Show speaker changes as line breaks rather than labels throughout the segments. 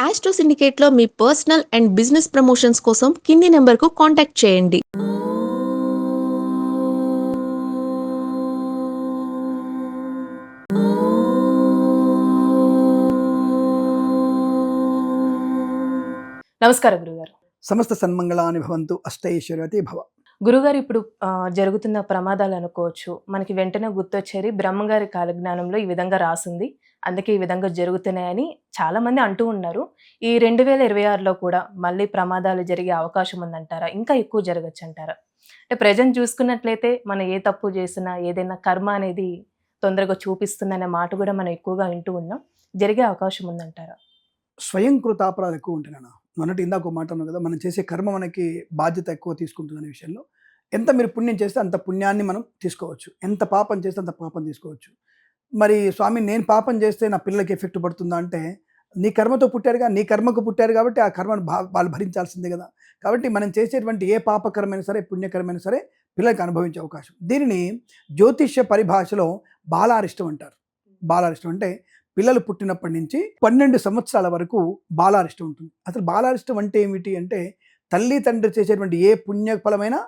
Astro సిండికేట్‌లో మీ personal and business promotions కోసం కింది నంబర్‌కు కాంటాక్ట్ చేయండి.
నమస్కారం గురుగారు.
సమస్త సన్మంగళాని భవంతు అష్టైశ్వర్యవతి భవ.
గురుగారు ఇప్పుడు జరుగుతున్న ప్రమాదాలు అనుకోవచ్చు. మనకి వెంటనే గుర్తొచ్చేది బ్రహ్మంగారి కాలజ్ఞానంలో ఈ విధంగా రాసుంది. అందుకే ఈ విధంగా జరుగుతున్నాయని చాలామంది అంటూ ఉన్నారు. ఈ 2026లో కూడా మళ్ళీ ప్రమాదాలు జరిగే అవకాశం ఉందంటారా? ఇంకా ఎక్కువ జరగొచ్చంటారా? అంటే ప్రెజెంట్ చూసుకున్నట్లయితే మనం ఏ తప్పు చేసినా ఏదైనా కర్మ అనేది తొందరగా చూపిస్తుందనే మాట కూడా మనం ఎక్కువగా వింటూ ఉన్నాం. జరిగే అవకాశం ఉందంటారా?
స్వయం కృతాపరాధాలు ఎక్కువ ఉంటాయి నాన్న. మొన్నటి ఇందాక ఒక మాట అన్నావు కదా, మనం చేసే కర్మ మనకి బాధ్యత ఎక్కువ తీసుకుంటుందనే విషయంలో. ఎంత మీరు పుణ్యం చేస్తే అంత పుణ్యాన్ని మనం తీసుకోవచ్చు. ఎంత పాపం చేస్తే అంత పాపం తీసుకోవచ్చు. మరి స్వామి నేను పాపం చేస్తే నా పిల్లలకి ఎఫెక్ట్ పడుతుందా అంటే, నీ కర్మతో పుట్టారుగా, నీ కర్మకు పుట్టారు కాబట్టి ఆ కర్మను వాళ్ళు భరించాల్సిందే కదా. కాబట్టి మనం చేసేటువంటి ఏ పాపకరమైన సరే, పుణ్యకరమైన సరే పిల్లలకి అనుభవించే అవకాశం. దీనిని జ్యోతిష్య పరిభాషలో బాలారిష్టం అంటారు. బాలారిష్టం అంటే పిల్లలు పుట్టినప్పటి నుంచి 12 సంవత్సరాల వరకు బాలారిష్టం ఉంటుంది. అసలు బాలారిష్టం అంటే ఏమిటి అంటే, తల్లి తండ్రి చేసేటువంటి ఏ పుణ్యఫలమైనా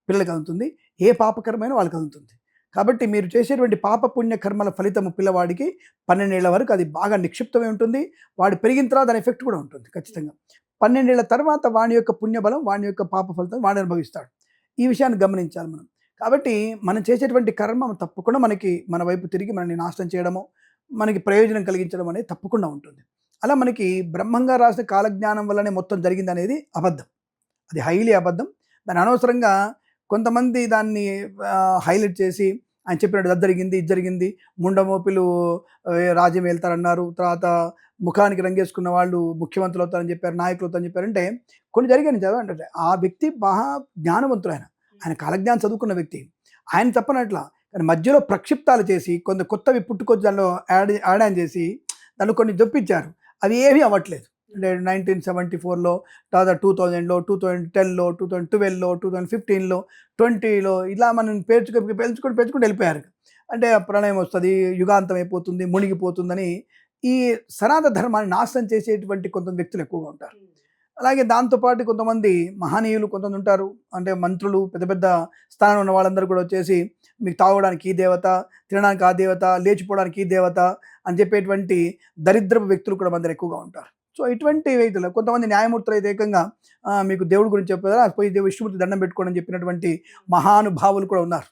పిల్లలకి అందుతుంది, ఏ పాపకరమైన వాళ్ళకి అందుతుంది. కాబట్టి మీరు చేసేటువంటి పాప పుణ్య కర్మల ఫలితము పిల్లవాడికి 12 ఏళ్ల వరకు అది బాగా నిక్షిప్తమై ఉంటుంది. వాడు పెరిగిన తర్వాత దాని ఎఫెక్ట్ కూడా ఉంటుంది ఖచ్చితంగా. 12 ఏళ్ల తర్వాత వాని యొక్క పుణ్యబలం, వాని యొక్క పాప ఫలితం వాడు అనుభవిస్తాడు. ఈ విషయాన్ని గమనించాలి మనం. కాబట్టి మనం చేసేటువంటి కర్మ తప్పకుండా మనకి మన వైపు తిరిగి మనల్ని నాశనం చేయడము, మనకి ప్రయోజనం కలిగించడం అనేది తప్పకుండా ఉంటుంది. అలా మనకి బ్రహ్మంగా రాసిన కాలజ్ఞానం వల్లనే మొత్తం జరిగిందనేది అబద్ధం. అది హైలీ అబద్ధం. దాన్ని అనవసరంగా కొంతమంది దాన్ని హైలైట్ చేసి ఆయన చెప్పినట్టు అది జరిగింది, ఇది జరిగింది, ముండమోపిలు రాజ్యం వెళ్తారన్నారు, తర్వాత ముఖానికి రంగేసుకున్న వాళ్ళు ముఖ్యమంత్రులు అవుతారని చెప్పారు, నాయకులు అవుతారని చెప్పారంటే కొన్ని జరిగాయని చదవంటే ఆ వ్యక్తి మహా జ్ఞానవంతుడు. ఆయన కాలజ్ఞానం చదువుకున్న వ్యక్తి. ఆయన తప్పనట్ల కానీ మధ్యలో ప్రక్షిప్తాలు చేసి కొంత కొత్తవి పుట్టుకొచ్చి దానిలో యాడ్ ఆన్ చేసి దాన్ని కొన్ని జొప్పించారు. అవి ఏమీ అవ్వట్లేదు. అంటే 1974లో, తర్వాత 2000లో, 2010లో, 2012లో, 2015లో, 20లో ఇలా మనం పెంచుకుంటూ వెళ్ళిపోయారు. అంటే ప్రళయం వస్తుంది, యుగాంతం అయిపోతుంది, మునిగిపోతుందని ఈ సనాతన ధర్మాన్ని నాశనం చేసేటువంటి కొంతమంది వ్యక్తులు ఎక్కువగా ఉంటారు. అలాగే దాంతోపాటు కొంతమంది మహనీయులు కొంతమంది ఉంటారు. అంటే మంత్రులు, పెద్ద పెద్ద స్థానంలో ఉన్న వాళ్ళందరూ కూడా వచ్చేసి మీకు తాగడానికి ఈ దేవత, తినడానికి ఆ దేవత, లేచిపోవడానికి ఈ దేవత అని చెప్పేటువంటి దరిద్రపు వ్యక్తులు కూడా మన ఎక్కువగా ఉంటారు. సో ఇటువంటి వ్యక్తులు కొంతమంది న్యాయమూర్తులు అయితే ఏకంగా మీకు దేవుడి గురించి చెప్పారా, పోయి విష్ణుమూర్తి దండం పెట్టుకోవడం అని చెప్పినటువంటి మహానుభావులు కూడా ఉన్నారు.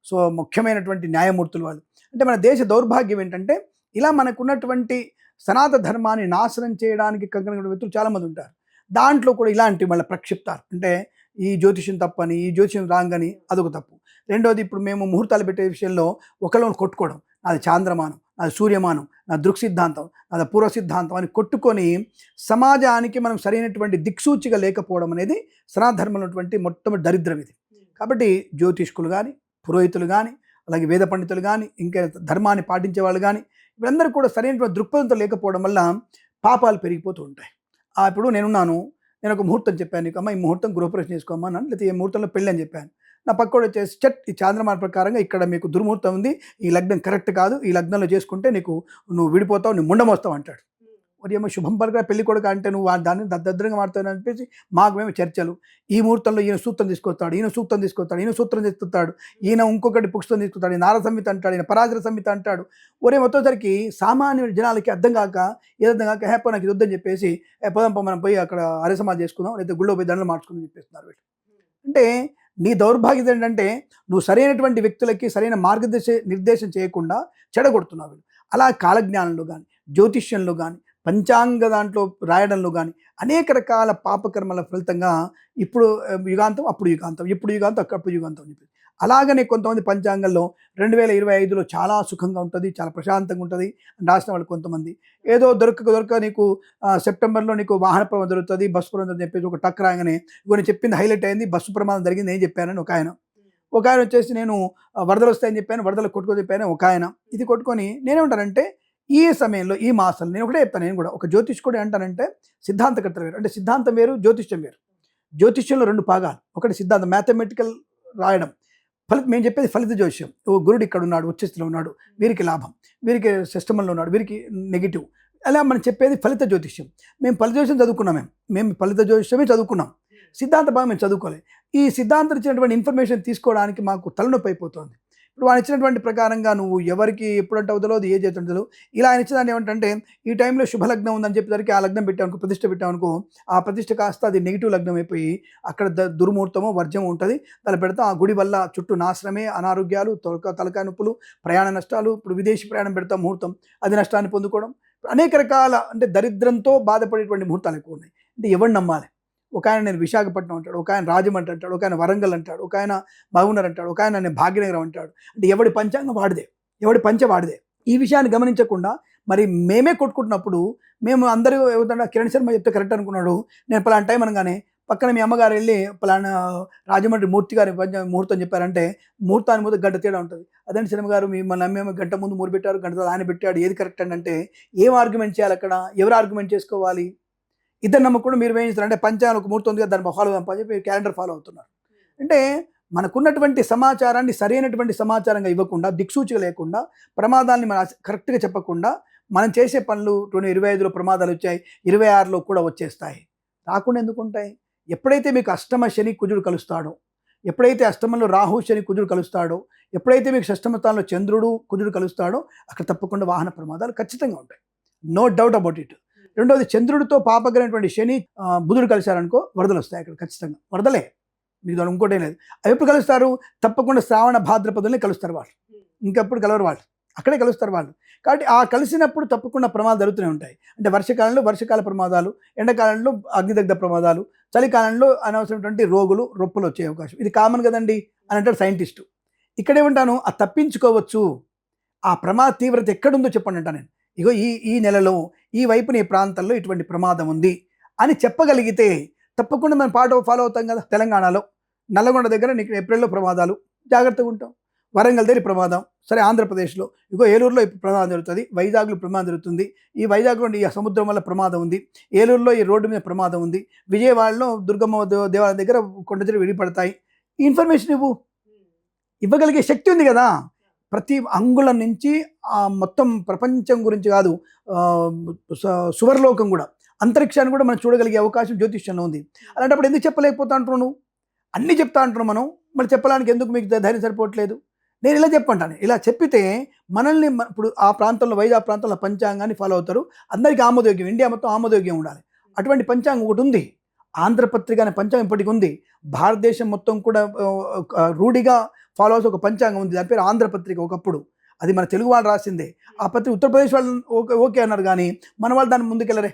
సో ముఖ్యమైనటువంటి న్యాయమూర్తులు వాళ్ళు. అంటే మన దేశ దౌర్భాగ్యం ఏంటంటే ఇలా మనకున్నటువంటి సనాతన ధర్మాన్ని నాశనం చేయడానికి కంకణ వ్యక్తులు చాలామంది ఉంటారు. దాంట్లో కూడా ఇలాంటి మళ్ళీ ప్రక్షిప్తారు. అంటే ఈ జ్యోతిష్యం తప్పని, ఈ జ్యోతిష్యం రాంగని అదొక తప్పు. రెండోది ఇప్పుడు మేము ముహూర్తాలు పెట్టే విషయంలో ఒకళ్ళని కొట్టుకోవడం, నాది చాంద్రమానం, నాది సూర్యమానం, నా దృక్ సిద్ధాంతం, నాది పూర్వ సిద్ధాంతం అని కొట్టుకొని సమాజానికి మనం సరైనటువంటి దిక్సూచిగా లేకపోవడం అనేది సనాతన ఉన్నటువంటి మొట్టమొదటి దరిద్రం ఇది. కాబట్టి జ్యోతిష్కులు కానీ, పురోహితులు కానీ, అలాగే వేద పండితులు కానీ, ఇంకా ధర్మాన్ని పాటించే వాళ్ళు కానీ వీళ్ళందరూ కూడా సరైనటువంటి దృక్పథంతో లేకపోవడం వల్ల పాపాలు పెరిగిపోతూ ఉంటాయి. ఇప్పుడు నేను ఒక ముహూర్తం చెప్పాను నీకు, అమ్మ ఈ ముహూర్తం గృహప్రవేశం చేసుకోమ్మా అన్నాను, లేకపోతే ఈ ముహూర్తంలో పెళ్ళి అని చెప్పాను. నా పక్కోడు వచ్చేసి ఈ చాంద్రమాన ప్రకారంగా ఇక్కడ మీకు దుర్ముహూర్తం ఉంది, ఈ లగ్నం కరెక్ట్ కాదు, ఈ లగ్నంలో చేసుకుంటే నువ్వు విడిపోతావు, నువ్వు ముండమోస్తావు అంటాడు. మరి ఏమో శుభం పలక పెళ్లి కొడుకు అంటే నువ్వు దాన్ని దద్దరంగా మారుతావు అని చెప్పేసి మాకు మేము చర్చలు. ఈ ముహూర్తంలో ఈయన సూత్రం తీసుకొస్తాడు, ఈయన సూత్రం తీసుకొస్తాడు, ఈయన ఇంకొకటి పుస్తకం తీసుకొస్తాడు, ఈ నార సంహిత అంటాడు, ఈయన పరాజర సంహిత అంటాడు. ఒరే మొత్తసరికి సామాన్య జనాలకి అర్థం కాక హ్యాపీ నాకు ఇది వద్దని చెప్పేసి పొదంప మనం పోయి అక్కడ అరసమాలు చేసుకుందాం, లేదా గుళ్ళో పోయి దండలు మార్చుకుందాం చెప్పేస్తున్నారు. అంటే నీ దౌర్భాగ్యం ఏంటంటే నువ్వు సరైనటువంటి వ్యక్తులకి సరైన నిర్దేశం చేయకుండా చెడగొడుతున్నావు. అలా కాలజ్ఞానంలో కానీ, జ్యోతిష్యంలో కానీ, పంచాంగ దాంట్లో రాయడంలో కానీ అనేక రకాల పాపకర్మల ఫలితంగా ఇప్పుడు యుగాంతం, అప్పుడు యుగాంతం, ఇప్పుడు యుగాంతం, అప్పుడు యుగాంతం అని చెప్పి అలాగనే కొంతమంది పంచాంగంలో 2025లో చాలా సుఖంగా ఉంటుంది, చాలా ప్రశాంతంగా ఉంటుంది అని రాసిన వాళ్ళు కొంతమంది. ఏదో దొరక నీకు సెప్టెంబర్లో నీకు వాహన ప్రమాదం జరుగుతుంది, బస్సు ప్రమాదం చెప్పేసి ఒక టక్ రాగానే నేను చెప్పింది హైలైట్ అయింది, బస్సు ప్రమాదం జరిగింది ఏం చెప్పానని ఒక ఆయన వచ్చేసి నేను వరదలు వస్తాయని చెప్పాను, వరదలు కొట్టుకొని చెప్పాను ఒక ఆయన. ఇది కొట్టుకొని నేనేమంటానంటే ఈ సమయంలో ఈ మాసంలో నేను ఒకటే చెప్తాను. నేను కూడా ఒక జ్యోతిష్కుడు ఏంటానంటే సిద్ధాంతకర్త వేరు. అంటే సిద్ధాంతం వేరు, జ్యోతిష్యం వేరు. జ్యోతిష్యంలో 2 భాగాలు. ఒకటి సిద్ధాంతం, మ్యాథమెటికల్ రాయడం, మేము చెప్పేది ఫలిత జ్యోతిష్యం. గురుడు ఇక్కడ ఉన్నాడు, ఉచ్చస్థితిలో ఉన్నాడు, వీరికి లాభం, వీరికి షష్టమంలో ఉన్నాడు, వీరికి నెగిటివ్, అలా మనం చెప్పేది ఫలిత జ్యోతిష్యం. మేము ఫలిత జ్యోతిష్యం చదువుకున్నాం. మేము ఫలిత జ్యోతిష్యమే చదువుకున్నాం. సిద్ధాంత భాగం మేము చదువుకోలేదు. ఈ సిద్ధాంతం ఇచ్చినటువంటి ఇన్ఫర్మేషన్ తీసుకోవడానికి మాకు తలనొప్పి అయిపోతుంది. ఇప్పుడు వాళ్ళు ఇచ్చినటువంటి ప్రకారంగా నువ్వు ఎవరికి ఎప్పుడంటే అవుతుందో అది ఏ చేతుందో తెలియదు. ఇలా ఆయన ఇచ్చినదాన్ని ఏమంటే ఈ టైంలో శుభలగ్నం ఉందని చెప్పేసరికి ఆ లగ్నం పెట్టామనుకో, ప్రతిష్ఠ పెట్టామనుకో, ఆ ప్రతిష్ఠ కాస్త అది నెగిటివ్ లగ్నం అయిపోయి అక్కడ దుర్ముహూర్తమో వర్జమో ఉంటుంది. దాన్ని పెడతాం. ఆ గుడి వల్ల చుట్టూ నాశనమే, అనారోగ్యాలు, తలకాయ నొప్పులు, ప్రయాణ నష్టాలు. ఇప్పుడు విదేశీ ప్రయాణం పెడతాం ముహూర్తం, అది నష్టాన్ని పొందుకోవడం, అనేక రకాల అంటే దరిద్రంతో బాధపడేటువంటి ముహూర్తాలు ఎక్కువ ఉన్నాయి. అంటే ఎవరిని నమ్మాలి? ఒక ఆయన నేను విశాఖపట్నం అంటాడు, ఒక ఆయన రాజమండ్రి అంటాడు, ఒక ఆయన వరంగల్ అంటాడు, ఒక ఆయన మహబూబ్నగర్ అంటాడు, ఒక ఆయన నేను భాగ్యనగరం అంటాడు. అంటే ఎవడి పంచాంగం వాడిదే, ఎవడి పంచ వాడిదే. ఈ విషయాన్ని గమనించకుండా మరి మేమే కొట్టుకుంటున్నప్పుడు మేము అందరూ ఏమవుతుంటే కిరణ్ శర్మ చెప్తే కరెక్ట్ అనుకున్నాడు, నేను పలానా టైం అనగానే పక్కన మీ అమ్మగారు వెళ్ళి పలానా రాజమండ్రి మూర్తి గారి ముహూర్తం చెప్పారంటే ముహూర్తాన్ని ముందు గంట తేడా ఉంటుంది. అదంటే శర్మ గారు మిమ్మల్ని నమ్మేమో గంట ముందు మూడు పెట్టారు, గంట ఆయన పెట్టాడు, ఏది కరెక్ట్ అంటే ఏం ఆర్గ్యుమెంట్ చేయాలి అక్కడ? ఎవరు ఆర్గ్యుమెంట్ చేసుకోవాలి? ఇద్దరు నమ్మకుండా మీరు ఏం చేస్తారు అంటే పంచాంగం ఒక ముహూర్తం ఉంది కదా దాన్ని ఫాలో అని చెప్పి క్యాలెండర్ ఫాలో అవుతున్నారు. అంటే మనకున్నటువంటి సమాచారాన్ని సరైనటువంటి సమాచారంగా ఇవ్వకుండా, దిక్సూచిగా లేకుండా, ప్రమాదాన్ని మన కరెక్ట్గా చెప్పకుండా మనం చేసే పనులు 2025లో ప్రమాదాలు వచ్చాయి, 26లో కూడా వచ్చేస్తాయి. రాకుండా ఎందుకు ఉంటాయి? ఎప్పుడైతే మీకు అష్టమ శని కుజుడు కలుస్తాడో, ఎప్పుడైతే అష్టమంలో రాహు శని కుజుడు కలుస్తాడో, ఎప్పుడైతే మీకు షష్టమ స్థానంలో చంద్రుడు కుజుడు కలుస్తాడో అక్కడ తప్పకుండా వాహన ప్రమాదాలు ఖచ్చితంగా ఉంటాయి. No doubt about it. రెండోది, చంద్రుడితో పాపగ్రహమైనటువంటి శని బుధుడు కలిశారనుకో వరదలు వస్తాయి అక్కడ ఖచ్చితంగా. వరదలే, మీకు దాని ఇంకోటే లేదు. అవి ఎప్పుడు కలుస్తారు? తప్పకుండా శ్రావణ భాద్రపదుల్ని కలుస్తారు వాళ్ళు, ఇంకెప్పుడు కలవరు వాళ్ళు, అక్కడే కలుస్తారు వాళ్ళు. కాబట్టి ఆ కలిసినప్పుడు తప్పకుండా ప్రమాదాలు జరుగుతూనే ఉంటాయి. అంటే వర్షకాలంలో వర్షకాల ప్రమాదాలు, ఎండాకాలంలో అగ్నిదగ్ధ ప్రమాదాలు, చలికాలంలో అనవసరమైనటువంటి రోగులు రొప్పులు వచ్చే అవకాశం. ఇది కామన్ కదండి అని అంటాడు సైంటిస్టు. ఇక్కడేమంటాను, ఆ తప్పించుకోవచ్చు. ఆ ప్రమాద తీవ్రత ఎక్కడుందో చెప్పండి అంటా నేను. ఇగో ఈ నెలలో ఈ వైపున ఈ ప్రాంతంలో ఇటువంటి ప్రమాదం ఉంది అని చెప్పగలిగితే తప్పకుండా మనం ఫాలో అవుతాం కదా. తెలంగాణలో నల్లగొండ దగ్గర నీకు ఏప్రిల్లో ప్రమాదాలు, జాగ్రత్తగా ఉంటాం. వరంగల్ దగ్గర ప్రమాదం, సరే ఆంధ్రప్రదేశ్లో ఇగో ఏలూరులో ఇప్పుడు ప్రమాదం జరుగుతుంది, వైజాగ్లో ప్రమాదం జరుగుతుంది, ఈ వైజాగ్లో ఈ సముద్రం వల్ల ప్రమాదం ఉంది, ఏలూరులో ఈ రోడ్డు మీద ప్రమాదం ఉంది, విజయవాడలో దుర్గమ్మ దేవాలయం దగ్గర కొండ చెరువు విడిపడతాయి. ఈ ఇన్ఫర్మేషన్ ఇవ్వగలిగే శక్తి ఉంది కదా. ప్రతి అంగుళం నుంచి మొత్తం ప్రపంచం గురించి కాదు, సువర్లోకం కూడా, అంతరిక్షాన్ని కూడా మనం చూడగలిగే అవకాశం జ్యోతిష్యంలో ఉంది. అలాంటప్పుడు ఎందుకు చెప్పలేకపోతా అంటున్నావు నువ్వు? అన్నీ చెప్తా అంటున్నావు మనం, మరి చెప్పడానికి ఎందుకు మీకు ధైర్యం సరిపోవట్లేదు? నేను ఇలా చెప్పంటాను. ఇలా చెప్పితే మనల్ని ఇప్పుడు ఆ ప్రాంతంలో వైజాగ్ ప్రాంతంలో పంచాంగాన్ని ఫాలో అవుతారు, అందరికీ ఆమోదయోగ్యం, ఇండియా మొత్తం ఆమోదయోగ్యం ఉండాలి. అటువంటి పంచాంగం ఒకటి ఉంది, ఆంధ్రపత్రిక అనే పంచాంగం ఇప్పటికి ఉంది. భారతదేశం మొత్తం కూడా రూఢిగా ఫాలో అవుతూ ఒక పంచాంగం ఉంది, దాని పేరు ఆంధ్రపత్రిక. ఒకప్పుడు అది మన తెలుగు వాళ్ళు రాసిందే. ఆ పత్రిక ఉత్తరప్రదేశ్ వాళ్ళు ఓకే అన్నారు, కానీ మన వాళ్ళు దాన్ని ముందుకెళ్ళరే.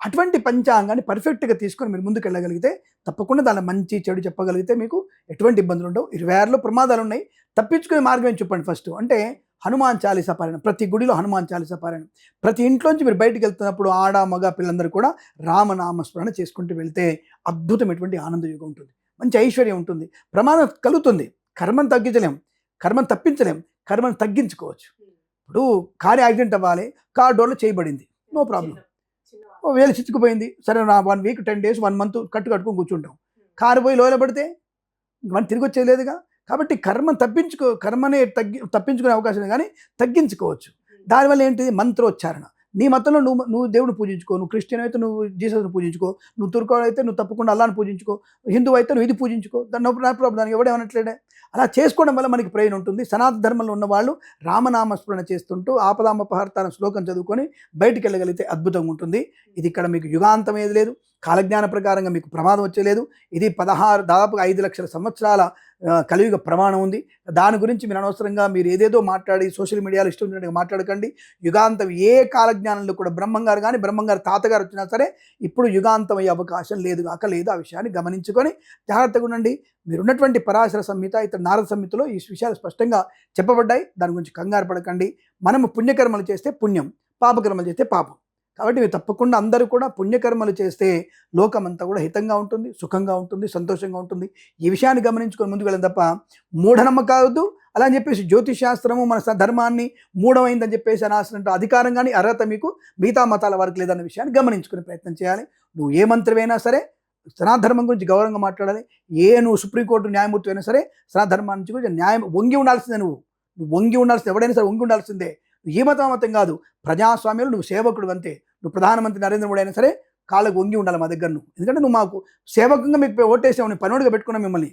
అటువంటి పంచాంగాన్ని పర్ఫెక్ట్గా తీసుకొని మీరు ముందుకెళ్ళగలిగితే తప్పకుండా దాని మంచి చెడు చెప్పగలిగితే మీకు ఎటువంటి ఇబ్బందులు ఉండవు. 26లో ప్రమాదాలు ఉన్నాయి, తప్పించుకునే మార్గం ఏం చెప్పండి ఫస్ట్ అంటే హనుమాన్ చాలీసా పారాయణం. ప్రతి గుడిలో హనుమాన్ చాలీసా పారాయణం. ప్రతి ఇంట్లోంచి మీరు బయటికి వెళ్తున్నప్పుడు ఆడ మగ పిల్లలందరూ కూడా రామనామస్మరణ చేసుకుంటూ వెళ్తే అద్భుతమైనటువంటి ఆనందయుగం ఉంటుంది, మంచి ఐశ్వర్యం ఉంటుంది. ప్రమాదం కలుగుతుంది, కర్మను తగ్గించలేం, కర్మను తప్పించలేం, కర్మను తగ్గించుకోవచ్చు. ఇప్పుడు కారు యాక్సిడెంట్ అవ్వాలి, కార్ డోర్లో చేయబడింది, నో ప్రాబ్లం, వేలు చిచ్చుకుపోయింది, సరే నా 1 వీక్ 10 days 1 month కట్టుకొని కూర్చుంటాం. కారు పోయి లోయలో పడితే మనం తిరిగి వచ్చేది లేదుగా. కాబట్టి కర్మని తప్పించుకునే అవకాశం కానీ తగ్గించుకోవచ్చు. దానివల్ల ఏంటిది? మంత్రోచ్చారణ. నీ మతంలో నువ్వు దేవుడిని పూజించుకో, నువ్వు క్రిస్టియన్ అయితే నువ్వు జీసస్ని పూజించుకో, నువ్వు తుర్కో అయితే నువ్వు తప్పకుండా అల్లాని పూజించుకో, హిందువు అయితే నువ్వు ఇది పూజించుకో, దాన్ని నా ప్రాబ్లం, దానికి ఎవడేమనట్లేడే. అలా చేసుకోవడం వల్ల మనకి ప్రయోజనం ఉంటుంది. సనాతన ధర్మంలో ఉన్న వాళ్ళు రామనామస్మరణ చేస్తుంటూ ఆపదామపహర్తాన శ్లోకం చదువుకొని బయటికి వెళ్ళగలిగితే అద్భుతంగా ఉంటుంది. ఇది ఇక్కడ మీకు యుగాంతం ఏది లేదు, కాలజ్ఞాన ప్రకారంగా మీకు ప్రమాదం వచ్చేలేదు. ఇది దాదాపుగా 5 లక్షల సంవత్సరాల కలియుగ ప్రమాణం ఉంది. దాని గురించి మీరు అనవసరంగా మీరు ఏదేదో మాట్లాడి సోషల్ మీడియాలో ఇష్టం వచ్చినట్టుగా మాట్లాడకండి. యుగాంతం ఏ కాలజ్ఞానంలో కూడా బ్రహ్మంగారు కానీ బ్రహ్మంగారు తాతగారు వచ్చినా సరే ఇప్పుడు యుగాంతం అయ్యే అవకాశం లేదు. ఆ విషయాన్ని గమనించుకొని జాగ్రత్తగా ఉండండి. మీరున్నటువంటి పరాశర సంహిత, ఇతర నారద సంహితలో ఈ విషయాలు స్పష్టంగా చెప్పబడ్డాయి. దాని గురించి కంగారు పడకండి. మనము పుణ్యకర్మలు చేస్తే పుణ్యం, పాపకర్మలు చేస్తే పాపం. కాబట్టి మీరు తప్పకుండా అందరూ కూడా పుణ్యకర్మలు చేస్తే లోకమంతా కూడా హితంగా ఉంటుంది, సుఖంగా ఉంటుంది, సంతోషంగా ఉంటుంది. ఈ విషయాన్ని గమనించుకొని ముందుకు వెళ్ళడం తప్ప మూఢనమ్మకావద్దు. అలా అని చెప్పేసి జ్యోతిష్ శాస్త్రము మన ధర్మాన్ని మూఢమైందని చెప్పేసి అనాల్సినట్టు అధికారం కానీ అర్హత మీకు మిగతా మతాల వారికి లేదన్న విషయాన్ని గమనించుకునే ప్రయత్నం చేయాలి. నువ్వు ఏ మంత్రమైనా సరే సనాధర్మం గురించి గౌరవంగా మాట్లాడాలి. నువ్వు సుప్రీంకోర్టు న్యాయమూర్తి అయినా సరే సనాధర్మాన్ని గురించి న్యాయం వంగి ఉండాల్సిందే. నువ్వు వంగి ఉండాల్సిందే, ఎవడైనా సరే వంగి ఉండాల్సిందే. ఈ మతం మతం కాదు, ప్రజాస్వామ్యంలో నువ్వు సేవకుడు అంతే. నువ్వు ప్రధానమంత్రి నరేంద్ర మోడీ అయినా సరే కాళ్ళకు వంగి ఉండాలి మా దగ్గర నువ్వు. ఎందుకంటే నువ్వు మాకు సేవకంగా మీకు ఓటేసావు, నేను పనోడుగా పెట్టుకున్నాం మిమ్మల్ని.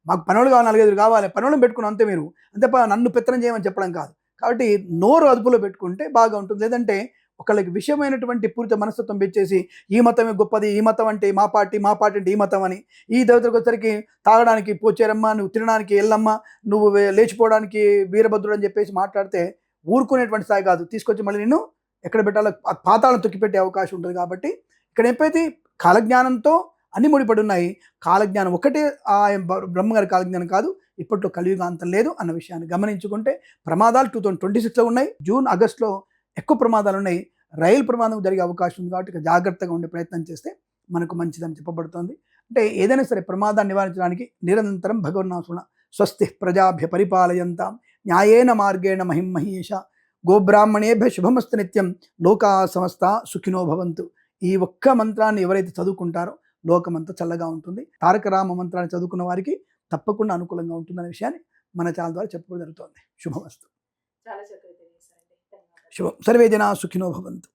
మాకు పనోళ్ళు కావాలి, 4 కావాలి, పనోళ్ళని పెట్టుకున్నాం అంతే. మీరు అంతే నన్ను పెత్తనం చేయమని చెప్పడం కాదు. కాబట్టి నోరు అదుపులో పెట్టుకుంటే బాగా ఉంటుంది. లేదంటే ఒకళ్ళకి విషయమైనటువంటి పూరిత మనస్తత్వం పెంచేసి ఈ మతమే గొప్పది, ఈ మతం అంటే మా పార్టీ అంటే ఈ మతం అని, ఈ దేవతలకు వచ్చరికి తాగడానికి పోచేరమ్మ, నువ్వు తినడానికి ఎల్లమ్మ, నువ్వు లేచిపోవడానికి వీరభద్రుడు అని చెప్పేసి మాట్లాడితే ఊరుకునేటువంటి స్థాయి కాదు. తీసుకొచ్చి మళ్ళీ నిన్ను ఎక్కడ పెట్టాలో పాతాలను తొక్కిపెట్టే అవకాశం ఉంటుంది. కాబట్టి ఇక్కడ ఎప్పుడైతే కాలజ్ఞానంతో అన్ని ముడిపడి ఉన్నాయి, కాలజ్ఞానం ఒకటే ఆ బ్రహ్మగారి కాలజ్ఞానం కాదు, ఇప్పట్లో కలియుగాంతం లేదు అన్న విషయాన్ని గమనించుకుంటే ప్రమాదాలు 2026లో ఉన్నాయి. జూన్ ఆగస్టులో ఎక్కువ ప్రమాదాలు ఉన్నాయి. రైలు ప్రమాదం జరిగే అవకాశం ఉంది. కాబట్టి జాగ్రత్తగా ఉండే ప్రయత్నం చేస్తే మనకు మంచిదని చెప్పబడుతోంది. అంటే ఏదైనా సరే ప్రమాదాన్ని నివారించడానికి నిరంతరం భగవన్నామస్మరణ. స్వస్తి ప్రజాభ్య పరిపాలయంతాం న్యాయేన మార్గేణ మహిమహేష గోబ్రాహ్మణేభ్య శుభమస్తు నిత్యం లోకా సమస్త సుఖినో భవంతు. ఈ ఒక్క మంత్రాన్ని ఎవరైతే చదువుకుంటారో లోకమంతా చల్లగా ఉంటుంది. తారక రామ మంత్రాన్ని చదువుకున్న వారికి తప్పకుండా అనుకూలంగా ఉంటుందనే విషయాన్ని మన ఛానల్ ద్వారా చెప్పుకోవడం జరుగుతోంది. శుభమస్తు.
చాలా చక్కగా తెలియజేశారండి. ధన్యవాదాలు.
శుభం. సర్వే జనా సుఖినో భవంతు.